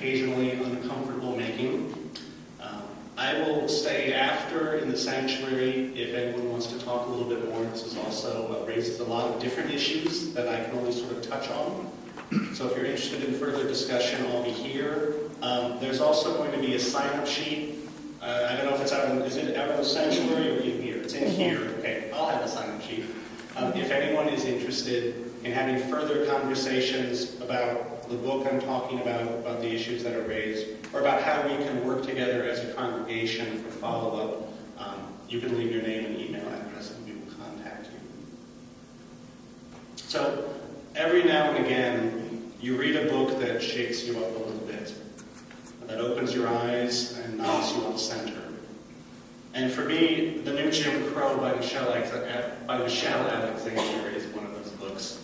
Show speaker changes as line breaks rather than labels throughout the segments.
occasionally uncomfortable making. I will stay after in the sanctuary if anyone wants to talk a little bit more. This is also raises a lot of different issues that I can only sort of touch on. So if you're interested in further discussion, I'll be here. There's also going to be a sign-up sheet. I don't know if it's out in, is it out in the sanctuary or in here? It's in here. Okay, I'll have a sign-up sheet. If anyone is interested in having further conversations about the book I'm talking about the issues that are raised, or about how we can work together as a congregation for follow-up, you can leave your name and email address and we will contact you. So every now and again, you read a book that shakes you up a little bit, that opens your eyes and knocks you off center. And for me, The New Jim Crow by Michelle Alexander is one of those books.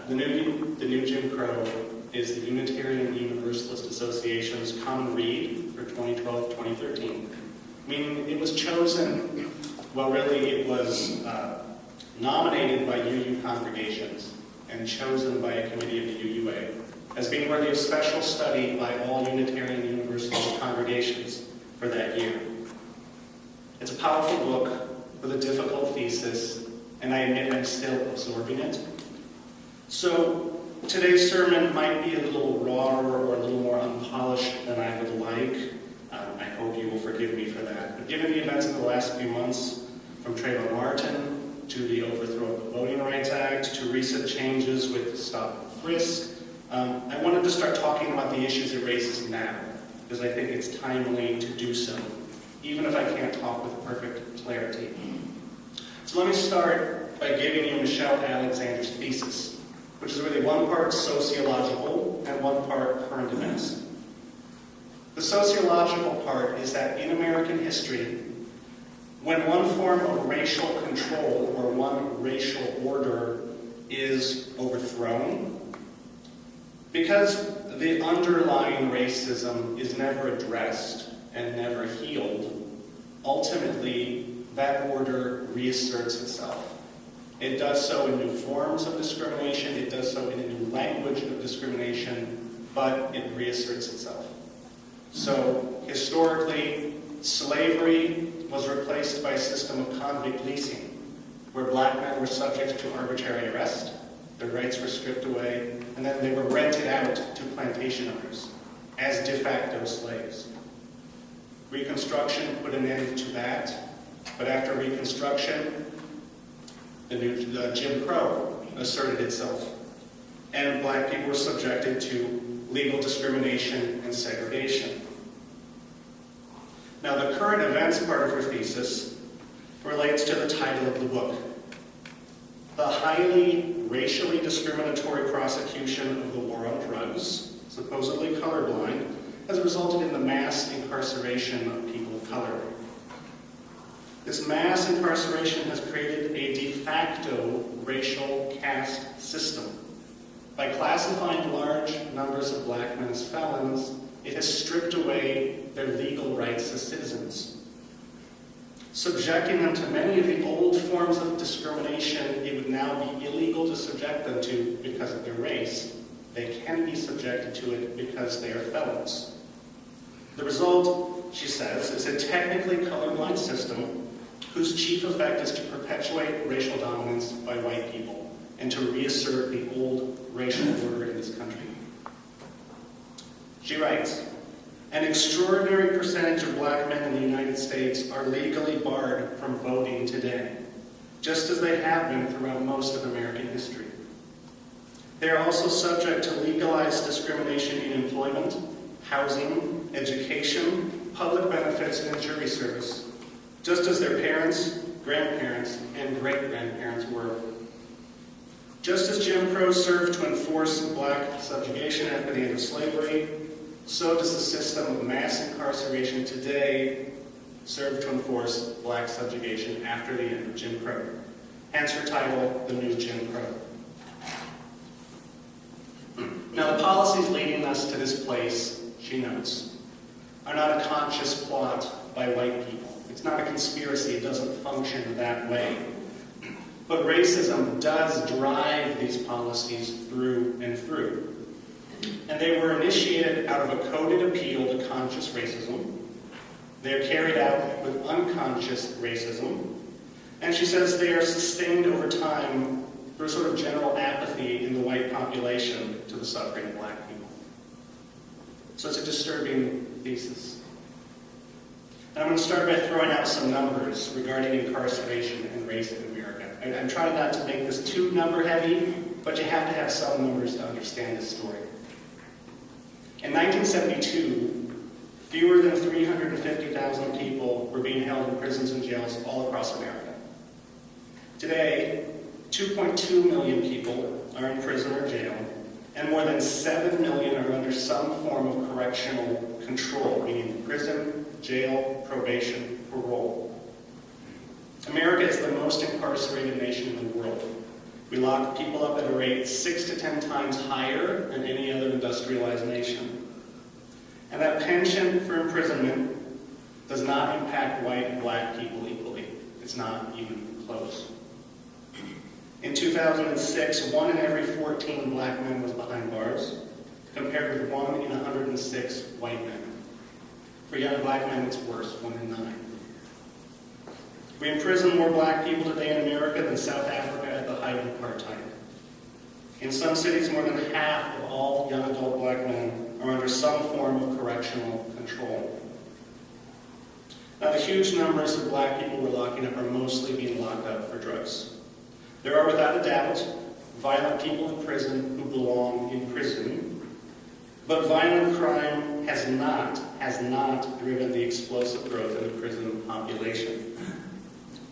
The New Jim Crow is the Unitarian Universalist Association's Common Read for 2012-2013. Meaning it was chosen, well really it was nominated by UU congregations and chosen by a committee of the UUA as being worthy of special study by all Unitarian Universalist congregations for that year. It's a powerful book with a difficult thesis, and I admit I'm still absorbing it. So today's sermon might be a little rawer or a little more unpolished than I would like. I hope you will forgive me for that. But given the events of the last few months, from Trayvon Martin to the overthrow of the Voting Rights Act to recent changes with Stop and Frisk, I wanted to start talking about the issues it raises now, because I think it's timely to do so, even if I can't talk with perfect clarity. So let me start by giving you Michelle Alexander's thesis, which is really one part sociological and one part current events. The sociological part is that in American history, when one form of racial control or one racial order is overthrown, because the underlying racism is never addressed and never healed, ultimately that order reasserts itself. It does so in new forms of discrimination, it does so in a new language of discrimination, but it reasserts itself. So, historically, slavery was replaced by a system of convict leasing, where black men were subject to arbitrary arrest, their rights were stripped away, and then they were rented out to plantation owners as de facto slaves. Reconstruction put an end to that, but after Reconstruction, the Jim Crow asserted itself, and black people were subjected to legal discrimination and segregation. Now, the current events part of her thesis relates to the title of the book. The highly racially discriminatory prosecution of the war on drugs, supposedly colorblind, has resulted in the mass incarceration of people of color. This mass incarceration has created a de facto racial caste system. By classifying large numbers of black men as felons, it has stripped away their legal rights as citizens. Subjecting them to many of the old forms of discrimination it would now be illegal to subject them to because of their race. They can be subjected to it because they are felons. The result, she says, is a technically colorblind system whose chief effect is to perpetuate racial dominance by white people and to reassert the old racial order in this country. She writes, an extraordinary percentage of black men in the United States are legally barred from voting today, just as they have been throughout most of American history. They are also subject to legalized discrimination in employment, housing, education, public benefits, and jury service, just as their parents, grandparents, and great-grandparents were. Just as Jim Crow served to enforce black subjugation after the end of slavery, so does the system of mass incarceration today serve to enforce black subjugation after the end of Jim Crow. Hence her title, The New Jim Crow. Now, the policies leading us to this place, she notes, are not a conscious plot by white people. It's not a conspiracy. It doesn't function that way. But racism does drive these policies through and through. And they were initiated out of a coded appeal to conscious racism. They're carried out with unconscious racism. And she says they are sustained over time through a sort of general apathy in the white population to the suffering of black people. So it's a disturbing thesis. And I'm going to start by throwing out some numbers regarding incarceration and race in America. I'm trying not to make this too number heavy, but you have to have some numbers to understand this story. In 1972, fewer than 350,000 people were being held in prisons and jails all across America. Today, 2.2 million people are in prison or jail, and more than 7 million are under some form of correctional control, meaning prison, jail, probation, parole. America is the most incarcerated nation in the world. We lock people up at a rate 6 to 10 times higher than any other industrialized nation. And that penchant for imprisonment does not impact white and black people equally. It's not even close. In 2006, 1 in every 14 black men was behind bars, compared with 1 in 106 white men. For young black men, it's worse, 1 in 9. We imprison more black people today in America than South Africa at the height of apartheid. In some cities, more than half of all young adult black men are under some form of correctional control. Now, the huge numbers of black people we're locking up are mostly being locked up for drugs. There are, without a doubt, violent people in prison who belong in prison, but violent crime has not driven the explosive growth in the prison population.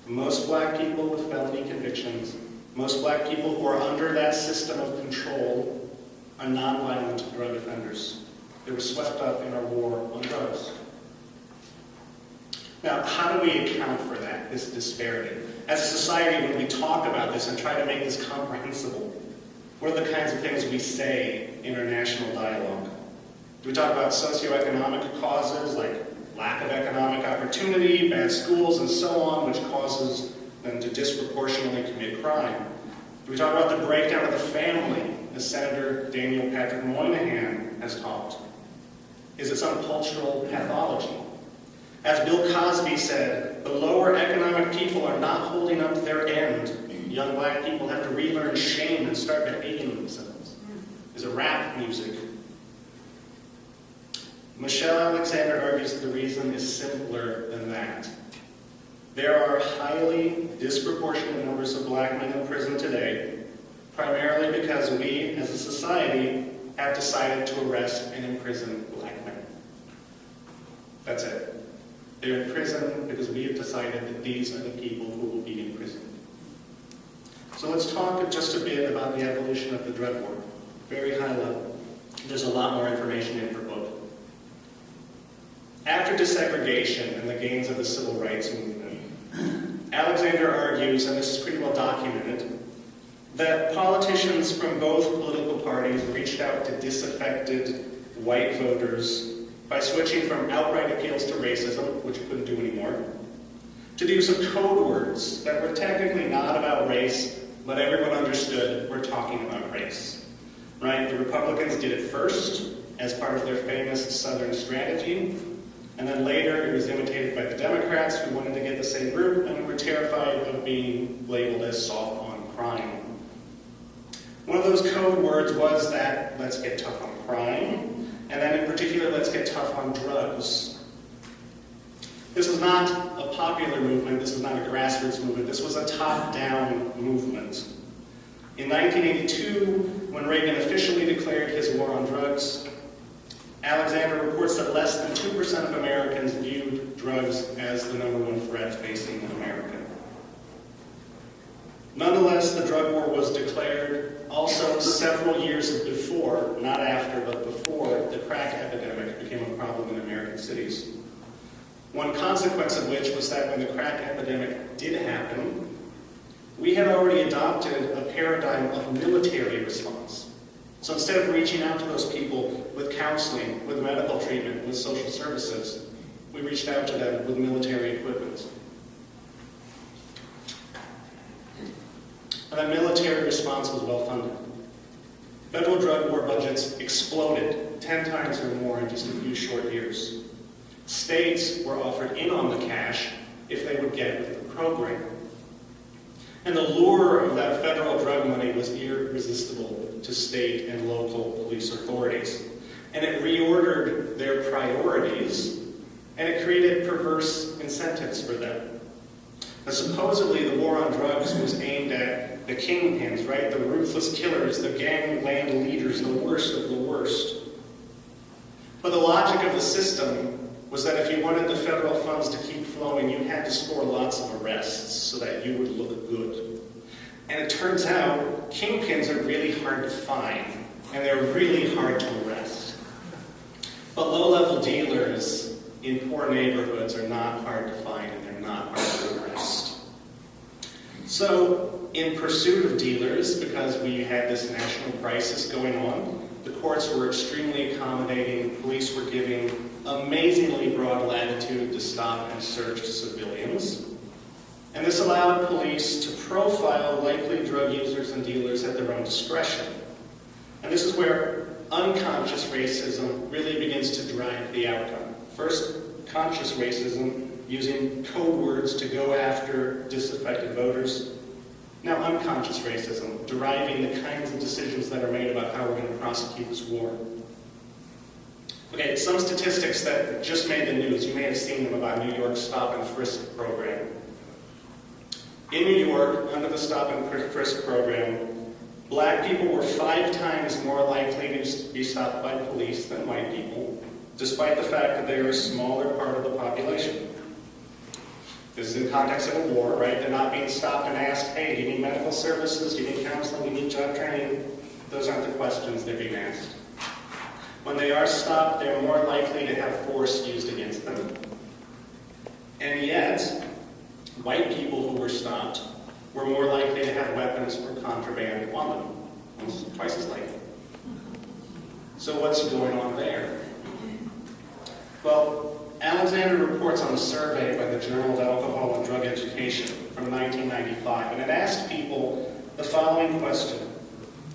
Most black people with felony convictions, most black people who are under that system of control are nonviolent drug offenders. They were swept up in our war on drugs. Now, how do we account for that, this disparity? As a society, when we talk about this and try to make this comprehensible, what are the kinds of things we say in our national dialogue? Do we talk about socioeconomic causes like lack of economic opportunity, bad schools, and so on, which causes them to disproportionately commit crime? Do we talk about the breakdown of the family, as Senator Daniel Patrick Moynihan has talked? Is it some cultural pathology? As Bill Cosby said, the lower economic people are not holding up to their end. Young black people have to relearn shame and start behaving themselves. Is it rap music? Michelle Alexander argues that the reason is simpler than that. There are highly disproportionate numbers of black men in prison today, primarily because we, as a society, have decided to arrest and imprison black men. That's it. They're in prison because we have decided that these are the people who will be in prison. So let's talk just a bit about the evolution of the drug war. Very high level. There's a lot more information in her book. After desegregation and the gains of the civil rights movement, Alexander argues, and this is pretty well documented, that politicians from both political parties reached out to disaffected white voters by switching from outright appeals to racism, which you couldn't do anymore, to the use of code words that were technically not about race, but everyone understood we're talking about race. Right? The Republicans did it first as part of their famous Southern strategy, and then later it was imitated by the Democrats who wanted to get the same group and were terrified of being labeled as soft on crime. One of those code words was that let's get tough on crime, and then in particular, let's get tough on drugs. This was not a popular movement. This was not a grassroots movement. This was a top-down movement. In 1982, when Reagan officially declared his war on drugs, Alexander reports that less than 2% of Americans viewed drugs as the #1 threat facing America. Nonetheless, the drug war was declared also several years before, not after, but before the crack epidemic became a problem in American cities. One consequence of which was that when the crack epidemic did happen, we had already adopted a paradigm of military response. So instead of reaching out to those people with counseling, with medical treatment, with social services, we reached out to them with military equipment. And that military response was well funded. Federal drug war budgets exploded 10 times or more in just a few short years. States were offered in on the cash if they would get with the program. And the lure of that federal drug money was irresistible to state and local police authorities. And it reordered their priorities, and it created perverse incentives for them. Now, supposedly, the war on drugs was aimed at the kingpins, right? The ruthless killers, the gangland leaders, the worst of the worst. But the logic of the system was that if you wanted the federal funds to keep flowing, you had to score lots of arrests so that you would look good. And it turns out, kingpins are really hard to find, and they're really hard to arrest. But low-level dealers in poor neighborhoods are not hard to find, and they're not hard to arrest. So, in pursuit of dealers, because we had this national crisis going on, the courts were extremely accommodating, police were giving amazingly broad latitude to stop and search civilians. And this allowed police to profile likely drug users and dealers at their own discretion. And this is where unconscious racism really begins to drive the outcome. First, conscious racism, using code words to go after disaffected voters. Now, unconscious racism, deriving the kinds of decisions that are made about how we're going to prosecute this war. Okay, some statistics that just made the news. You may have seen them about New York's Stop and Frisk program. In New York, under the Stop and Frisk program, black people were 5 times more likely to be stopped by police than white people, despite the fact that they are a smaller part of the population. This is in context of a war, right? They're not being stopped and asked, hey, do you need medical services? Do you need counseling? Do you need job training? Those aren't the questions they're being asked. When they are stopped, they're more likely to have force used against them. And yet, white people who were stopped were more likely to have weapons or contraband on them. Almost twice as likely. So what's going on there? Well, Alexander reports on a survey by the Journal of Alcohol and Drug Education from 1995, and it asked people the following question.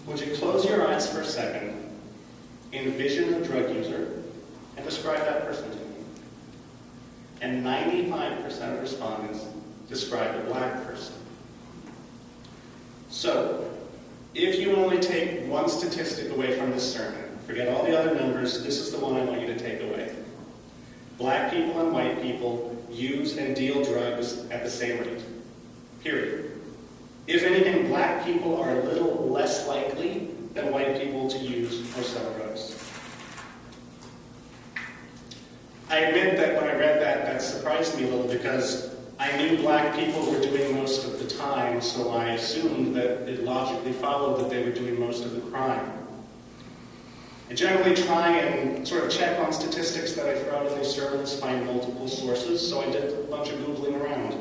Would you close your eyes for a second, envision a drug user, and describe that person to me? And 95% of respondents described a black person. So, if you only take one statistic away from this sermon, forget all the other numbers, this is the one I want you to take away. Black people and white people use and deal drugs at the same rate. Period. If anything, black people are a little less likely than white people to use or sell drugs. I admit that when I read that, that surprised me a little because I knew black people were doing most of the time, so I assumed that it logically followed that they were doing most of the crime. I generally try and sort of check on statistics that I throw out in these sermons, find multiple sources, so I did a bunch of Googling around.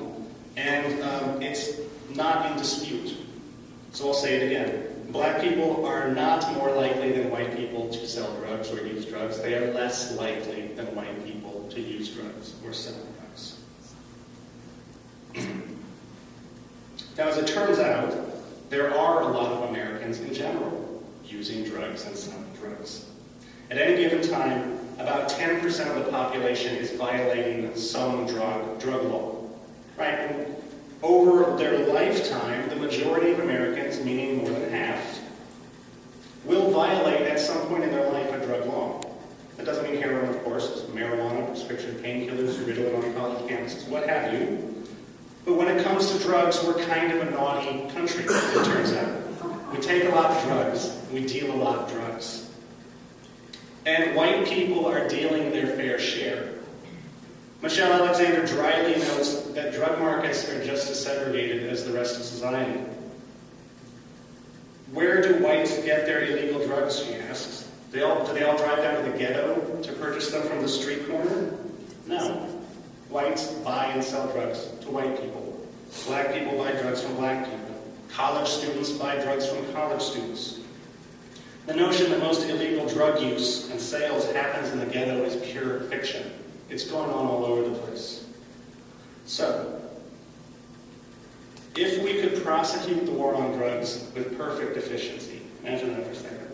And it's not in dispute. So I'll say it again. Black people are not more likely than white people to sell drugs or use drugs. They are less likely than white people to use drugs or sell drugs. Now, as it turns out, there are a lot of Americans in general using drugs and selling drugs. At any given time, about 10% of the population is violating some drug law, right? And over their lifetime, the majority of Americans, meaning more than half, will violate at some point in their life a drug law. That doesn't mean heroin, of course. It's marijuana, prescription painkillers, Ritalin on college campuses, what have you. But when it comes to drugs, we're kind of a naughty country, it turns out. We take a lot of drugs. We deal a lot of drugs. And white people are dealing their fair share. Michelle Alexander dryly notes that drug markets are just as segregated as the rest of society. Where do whites get their illegal drugs, she asks. Do they all drive down to the ghetto to purchase them from the street corner? No. Whites buy and sell drugs to white people. Black people buy drugs from black people. College students buy drugs from college students. The notion that most illegal drug use and sales happens in the ghetto is pure fiction. It's going on all over the place. So, if we could prosecute the war on drugs with perfect efficiency, imagine that for a second.